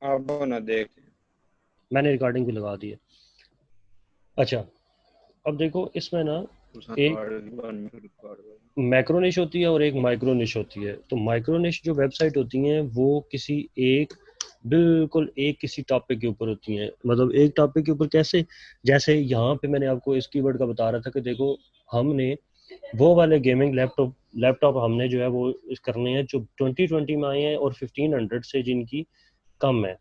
आप ना देख, मैंने रिकॉर्डिंग भी लगा दी है। अच्छा, अब देखो इसमें ना एक मैक्रो निश होती है और एक माइक्रो निश होती है। तो माइक्रो निश जो वेबसाइट होती हैं वो किसी एक बिल्कुल एक किसी टॉपिक के ऊपर होती हैं। मतलब एक टॉपिक के ऊपर कैसे, जैसे यहाँ पे मैंने आपको इस कीवर्ड का बता रहा था कि देखो हमने वो वाले गेमिंग लैपटॉप लैपटॉप हमने जो है वो करने हैं जो 2020 में आए हैं और 1500 से जिनकी कम है।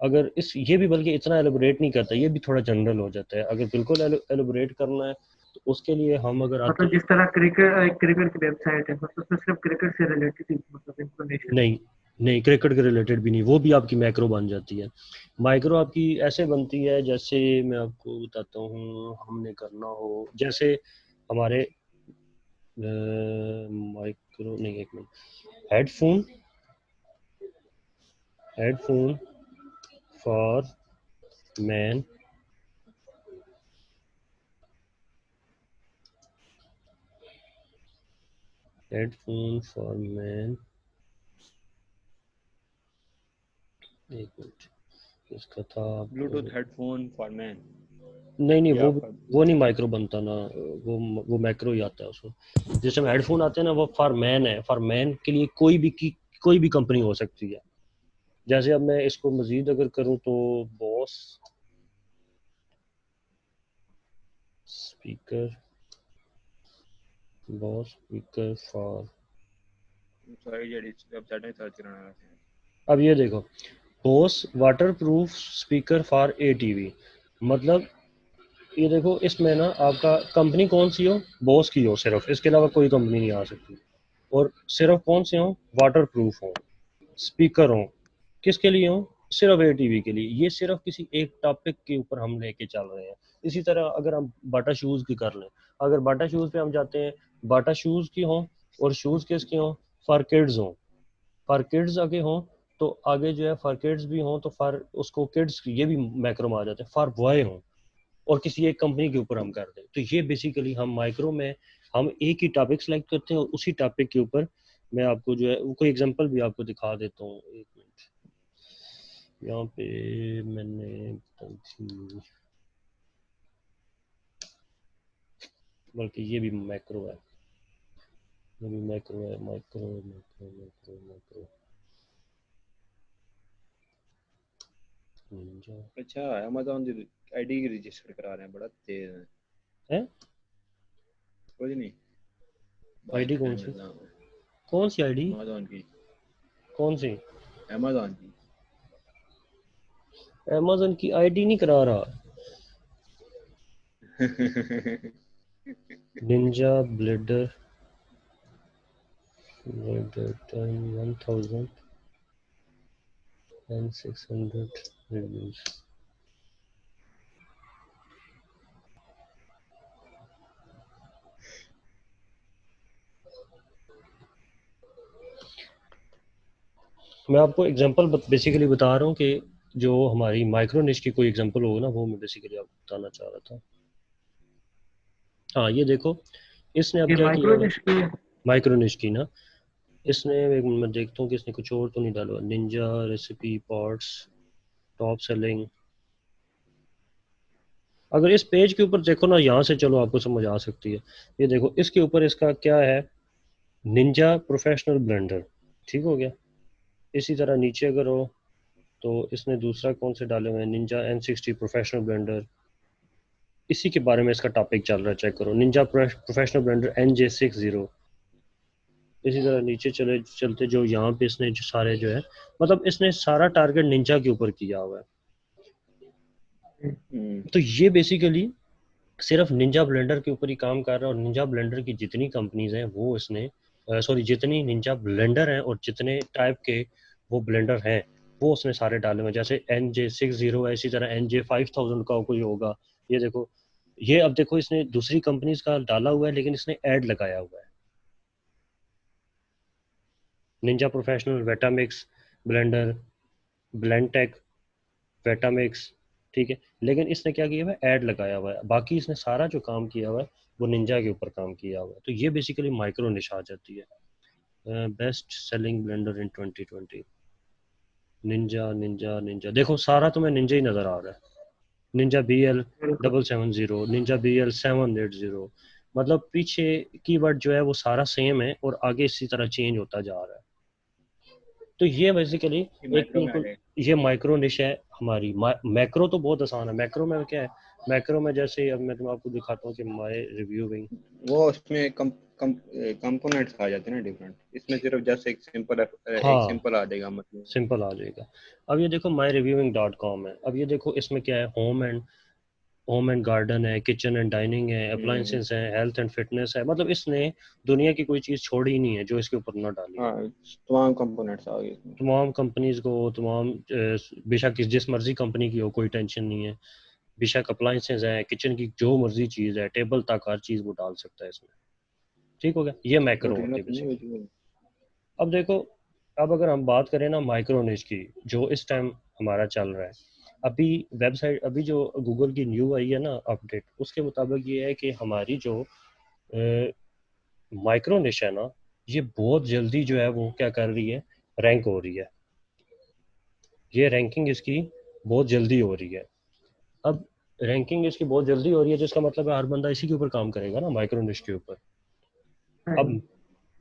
अगर इस ये भी बल्कि इतना एलोबरेट नहीं करता, ये भी थोड़ा जनरल हो जाता है। अगर बिल्कुल एलोबरेट करना है तो उसके लिए हम अगर आते मतलब हैं, जिस तरह क्रिकेट क्रिकेट की वेबसाइट है, मतलब उसमें सिर्फ क्रिकेट से रिलेटेड मतलब इंफॉर्मेशन है। नहीं नहीं क्रिकेट के रिलेटेड भी नहीं, वो भी आपकी मैक्रो बन जाती है। माइक्रो आपकी ऐसे बनती है, जैसे मैं आपको बताता हूँ, हमने करना हो जैसे हमारे माइक्रो नहीं, एक minute, headphone headphone for man, headphone for man, एक मिनट, इसका था ब्लूटूथ हेडफोन फॉर मैन। नहीं नहीं, ये वो आपका वो नहीं माइक्रो बनता ना, वो मैक्रो ही आता है उसमें। जैसे हम हेडफोन आते हैं ना, वो फॉर मैन है, फॉर मैन के लिए कोई भी कंपनी हो सकती है। जैसे अब मैं इसको मजीद अगर करूं तो boss speaker, boss speaker for, सारी जड़ी वेबसाइट में सर्च कराना है। अब ये देखो, boss water proof speaker for ATV. मतलब ये देखो इसमें ना आपका कंपनी कौन सी हो, बॉस की हो सिर्फ, इसके अलावा कोई कंपनी नहीं आ सकती। और सिर्फ कौन से हो, वाटर प्रूफ हो, स्पीकर हो, किसके लिए हो, सिर्फ एटीवी के लिए। ये सिर्फ किसी एक टॉपिक के ऊपर हम लेके चल रहे हैं। इसी तरह अगर हम बाटा शूज की कर लें, अगर बाटा शूज पे हम जाते हैं, बाटा शूज की हो और शूज किसके हो, फॉर किड्स हो, फॉर किड्स आगे हो, तो आगे जो है फॉर किड्स भी हो तो फॉर उसको किड्स ये भी मैक्रो में आ जाते हैं, फॉर बॉय हो और किसी एक कंपनी के ऊपर हम कर दें। तो ये बेसिकली हम माइक्रो में हम एक ही टॉपिक सेलेक्ट करते हैं और उसी टॉपिक के ऊपर मैं आपको जो है वो कोई एग्जांपल भी आपको दिखा देता हूँ। एक मिनट, यहाँ पे मैंने बताई थी, बल्कि ये भी मैक्रो है, ये भी मैक्रो है, micro macro macro macro Ninja अच्छा, अमेज़न की आईडी रजिस्टर करा रहे हैं, बड़ा तेज है। है। कुछ नहीं, आईडी बात कौन करने सी, लगा। कौन सी आईडी, अमेज़न की, कौन सी, अमेज़न की। अमेजन की आईडी नहीं करा रहा। Ninja bladder time 1600 reviews. मैं आपको एग्जांपल बेसिकली बता रहा हूँ कि जो हमारी माइक्रो निश की कोई एग्जांपल होगा ना, वो मैं बेसिकली आपको बताना चाह रहा था। हाँ ये देखो, इसने अब ये क्या किया माइक्रो हुआ है, निश की है। माइक्रो निश की ना, इसने एक मिनट मैं देखता हूँ कि इसने कुछ और तो नहीं डाला। Ninja recipe pots top selling, अगर इस पेज के ऊपर देखो ना, यहाँ से चलो आपको समझ आ सकती है। ये देखो इसके ऊपर इसका क्या है, निंजा प्रोफेशनल ब्लेंडर, ठीक हो गया। इसी तरह नीचे अगर हो तो इसने दूसरा कौन से डाले हुए हैं, निंजा N60 प्रोफेशनल ब्लेंडर, इसी के बारे में इसका टॉपिक चल रहा है, चेक करो, निंजा प्रोफेशनल ब्लेंडर NJ60। इसी तरह नीचे चले चलते जो यहाँ पे इसने जो सारे जो है, मतलब इसने सारा टारगेट निंजा के ऊपर किया हुआ है। तो ये बेसिकली सिर्फ निंजा ब्लेंडर के ऊपर ही काम कर रहा है, और निंजा ब्लेंडर की जितनी कंपनीज हैं वो इसने सॉरी जितनी निंजा ब्लेंडर हैं और जितने टाइप के वो ब्लेंडर हैं वो उसने सारे डाले हुए हैं। जैसे NJ60 है, इसी तरह NJ5000 का कोई होगा। ये देखो, ये अब देखो इसने दूसरी कंपनीज का डाला हुआ है लेकिन इसने ऐड लगाया हुआ है, निंजा प्रोफेशनल वेटामिक्स ब्लेंडर, ब्लेंटेक, वेटामिक्स, ठीक है। लेकिन इसने क्या किया हुआ है, ऐड लगाया हुआ है। बाकी इसने सारा जो काम किया हुआ है वो निंजा के ऊपर काम किया हुआ है। तो ये बेसिकली माइक्रो निश आ जाती है। बेस्ट सेलिंग ब्लेंडर इन 2020। निंजा निंजा निंजा, देखो सारा तुम्हें निंजा ही नज़र आ रहा है। निंजा BL 770, निंजा BL 780, मतलब पीछे कीवर्ड जो है वो सारा सेम है और आगे इसी तरह चेंज होता जा रहा है। तो ये बेसिकली ये एक मैक्रो में आ बिल्कुल जाएगा। ये माइक्रो निश है हमारी। मैक्रो तो बहुत आसान है। मैक्रो में क्या है, मैक्रो में जैसे अब मैं आपको दिखाता हूँ कि माय रिव्यूइंग, वो उसमें कंपोनेंट्स आ जाते हैं ना डिफरेंट, इसमें सिर्फ जस्ट एक हाँ सिंपल आ जाएगा मतलब। सिंपल आ जाएगा। अब ये देखो myreviewing.com है। अब ये देखो इसमें क्या है, होम एंड गार्डन है, किचन एंड डाइनिंग है, हम्म, अप्लायंसेस है, हेल्थ एंड फिटनेस है। मतलब इसने दुनिया की कोई चीज़ छोड़ी ही नहीं है जो इसके ऊपर ना डाली है। हाँ तमाम कंपोनेंट्स आ गए इसमें। तमाम कंपनीज को, तमाम बेशक जिस मर्जी कंपनी की हो कोई टेंशन नहीं है। बेशक अप्लायंसेस है, किचन की जो मर्जी चीज़ है, टेबल तक हर चीज़ वो डाल सकता है इसमें। ठीक हो गया, ये मैक्रो प्रोटीन होती है तो नहीं बेसिकली। vegetable। अब देखो, अब अगर हम बात करें ना माइक्रोनिश की, जो इस टाइम हमारा चल रहा है, अभी वेबसाइट, अभी जो गूगल की न्यू आई है ना अपडेट, उसके मुताबिक ये है कि हमारी जो माइक्रोनिश है ना, ये बहुत जल्दी जो है वो क्या कर रही है, रैंक हो रही है। ये रैंकिंग इसकी बहुत जल्दी हो रही है। अब रैंकिंग इसकी बहुत जल्दी हो रही है, जिसका मतलब है हर बंदा इसी के ऊपर काम करेगा ना, माइक्रोनिश के ऊपर। अब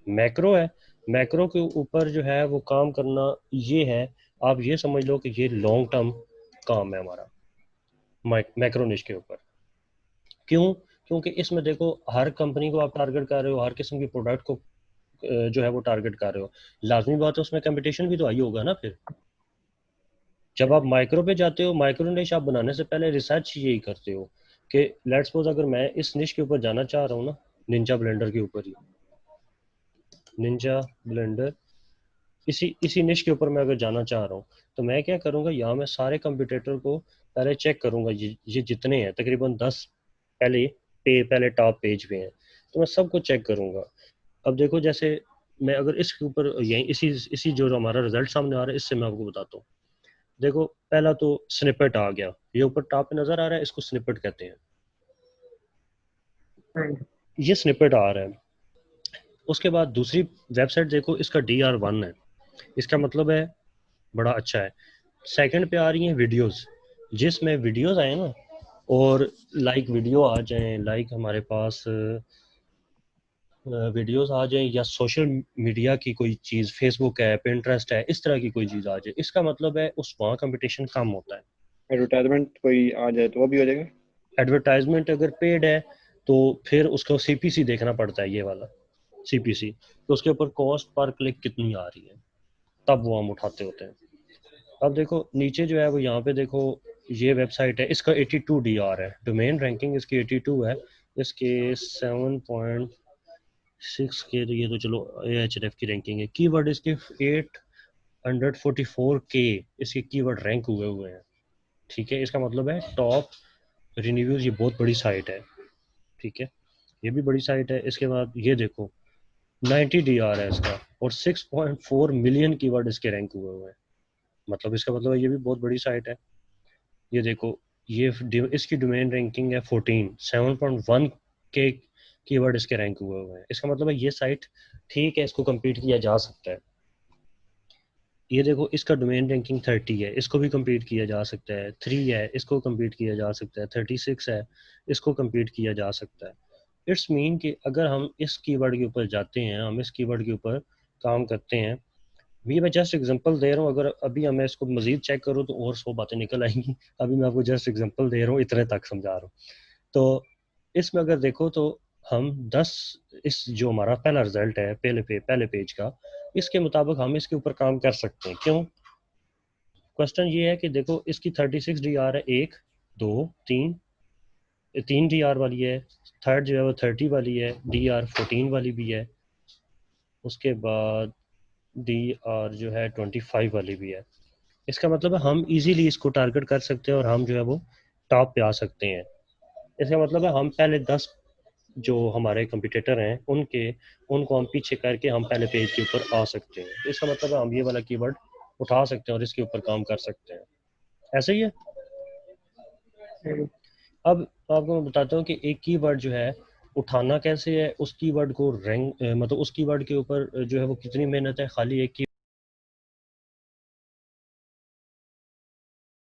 मैक्रो है, मैक्रो के ऊपर जो है वो काम करना, ये है, आप ये समझ लो कि ये लॉन्ग टर्म काम है हमारा मैक्रोनिश के ऊपर। क्यों? क्योंकि इसमें देखो हर कंपनी को आप टारगेट कर रहे हो, हर किस्म की प्रोडक्ट को जो है वो टारगेट कर रहे हो। लाजमी बात है उसमें कंपटीशन भी तो आई होगा ना। फिर जब आप माइक्रो पे जाते हो, माइक्रो निश आप बनाने से पहले रिसर्च यही करते हो कि लेट्स सपोज अगर मैं इस निश के ऊपर जाना चाह रहा हूँ ना, निंजा ब्लेंडर के ऊपर ही, निंजा ब्लेंडर, इसी इसी निश के ऊपर मैं अगर जाना चाह रहा हूँ, तो मैं क्या करूँगा, यहाँ मैं सारे कंपटीटर को पहले चेक करूँगा। ये जितने हैं तकरीबन 10 पहले पहले टॉप पेज पे हैं, तो मैं सबको चेक करूँगा। अब देखो जैसे मैं अगर इसके ऊपर यही इसी इसी जो हमारा रिजल्ट सामने आ रहा है, इससे मैं आपको बताता हूँ। देखो पहला तो स्निपेट आ गया, ये ऊपर टॉप पे नजर आ रहा है, इसको स्निपेट कहते हैं। ये स्निपेट आ रहा है। उसके बाद दूसरी वेबसाइट देखो, इसका DR1 है, इसका मतलब है बड़ा अच्छा है। सेकंड पे आ रही हैं वीडियोस, जिसमें वीडियोस आए ना, और लाइक वीडियो आ जाएं, लाइक हमारे पास वीडियोस आ जाएं, या सोशल मीडिया की कोई चीज़, फेसबुक है, पिंटरेस्ट है, इस तरह की कोई चीज़ आ जाए, इसका मतलब है उस वहाँ कंपटीशन कम होता है। एडवर्टाइजमेंट कोई आ जाए तो वो भी हो जाएगा। एडवर्टाइजमेंट अगर पेड है तो फिर उसको CPC देखना पड़ता है, ये वाला CPC, तो उसके ऊपर कॉस्ट पर क्लिक कितनी आ रही है, तब वो हम उठाते होते हैं। अब देखो नीचे जो है वो यहाँ पे देखो, ये वेबसाइट है, इसका 82 DR है, डोमेन रैंकिंग इसकी 82 है। इसके 7.6 के, तो ये तो चलो Ahref की रैंकिंग है। कीवर्ड इसके 844K इसके कीवर्ड रैंक हुए हुए हैं। ठीक है, इसका मतलब है टॉप रिव्यूज, ये बहुत बड़ी साइट है। ठीक है, ये भी बड़ी साइट है। इसके बाद ये देखो 90 DR है इसका, और 6.4 मिलियन कीवर्ड इसके रैंक हुए हुए हैं। मतलब इसका मतलब है ये भी बहुत बड़ी साइट है। ये देखो, ये इसकी डोमेन रैंकिंग है 14, 7.1 के कीवर्ड इसके रैंक हुए हुए हैं। इसका मतलब है ये साइट ठीक है, इसको compete किया जा सकता है। ये देखो इसका डोमेन रैंकिंग 30 है, इसको भी compete किया जा सकता है। 3 है, इसको compete किया जा सकता है। 36 है, इसको compete किया जा सकता है। इट्स मीन कि अगर हम इस कीवर्ड के ऊपर जाते हैं, हम इस कीवर्ड के ऊपर काम करते हैं, ये मैं जस्ट एग्जांपल दे रहा हूँ, अगर अभी मैं इसको मजीद चेक करूँ तो और 100 बातें निकल आएंगी। अभी मैं आपको जस्ट एग्जांपल दे रहा हूँ, इतने तक समझा रहा हूँ। तो इसमें अगर देखो तो हम 10, इस जो हमारा पहला रिजल्ट है पहले पेज का, इसके मुताबिक हम इसके ऊपर काम कर सकते हैं। क्यों? क्वेश्चन ये है कि देखो इसकी 36 DR है, 1 2 3, 3 DR वाली है। थर्ड जो है वो 30 वाली है, DR 14 वाली भी है। उसके बाद DR जो है 25 वाली भी है। इसका मतलब है हम इजीली इसको टारगेट कर सकते हैं और हम जो है वो टॉप पे आ सकते हैं। इसका मतलब है हम पहले 10 जो हमारे कंपटीटर हैं उनको हम पीछे करके हम पहले पेज के ऊपर आ सकते हैं। इसका मतलब है हम ये वाला कीवर्ड उठा सकते हैं और इसके ऊपर काम कर सकते हैं। ऐसे ही है। अब आपको मैं बताता हूँ कि एक कीवर्ड जो है उठाना कैसे है, उस कीवर्ड को रैंक मतलब उस कीवर्ड के ऊपर जो है वो कितनी मेहनत है। खाली एक